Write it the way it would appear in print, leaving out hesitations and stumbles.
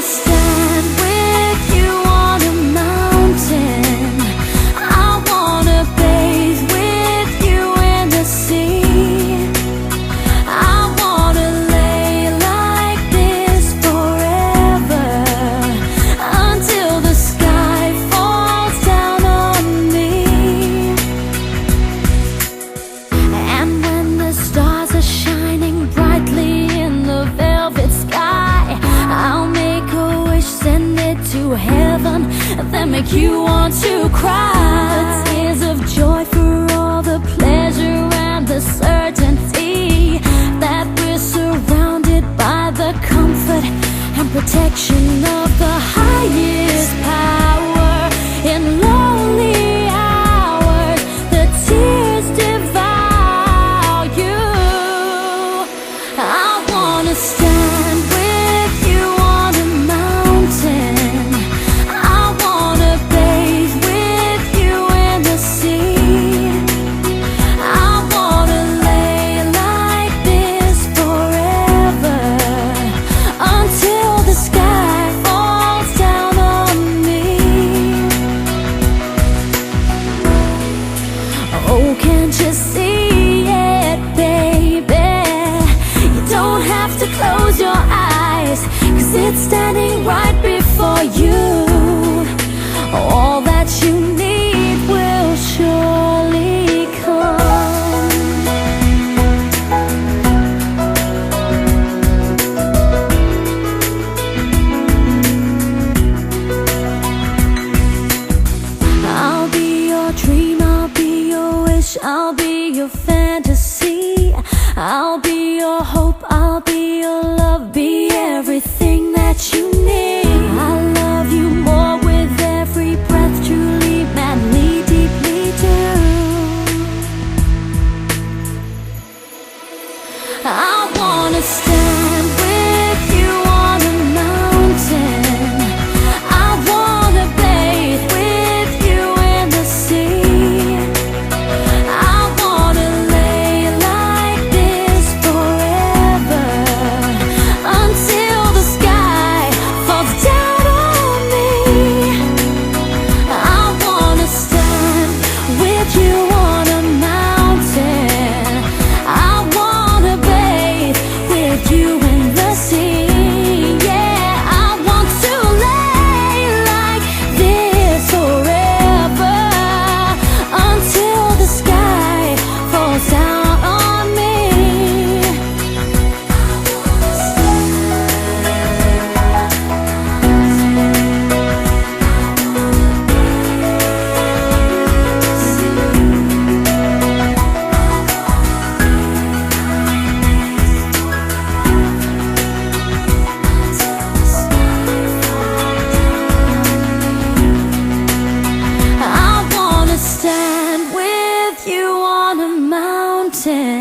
wanna stand with you on a mountain. I wanna bathe with you in the sea. I wanna lay like this forever, until the sky falls down on me. And when the stars are shining brightly in the velvet sky, I'll make a wish, send it to heaven, then make you want to cry. The tears of joy for all the pleasure and the certainty that we're surrounded by the comfort and protection of the highest power. In lonely hours, the tears devour you. I wanna stand with you on a mountain. I wanna bathe with you in the sea. I wanna lay like this forever, until the sky falls down on me. Oh, can't you see it, baby? You don't have to close your eyes, 'cause it's standing right before you. All that you need will surely come. I'll be your dream, I'll be your wish, I'll be your fantasy. I'll be your hope, I'll be your love, be everything that you need. I love you more with every breath, truly, madly, deeply do. I wanna stand with you on a mountain. I wanna bathe with you in the sea. I wanna lay like this forever, until the sky falls down on me. I wanna stand with you on a mountain. I wanna bathe with you in the sea. Yeah, I want to lay like this forever, until the sky falls down on me. I wanna stand with you on a mountain.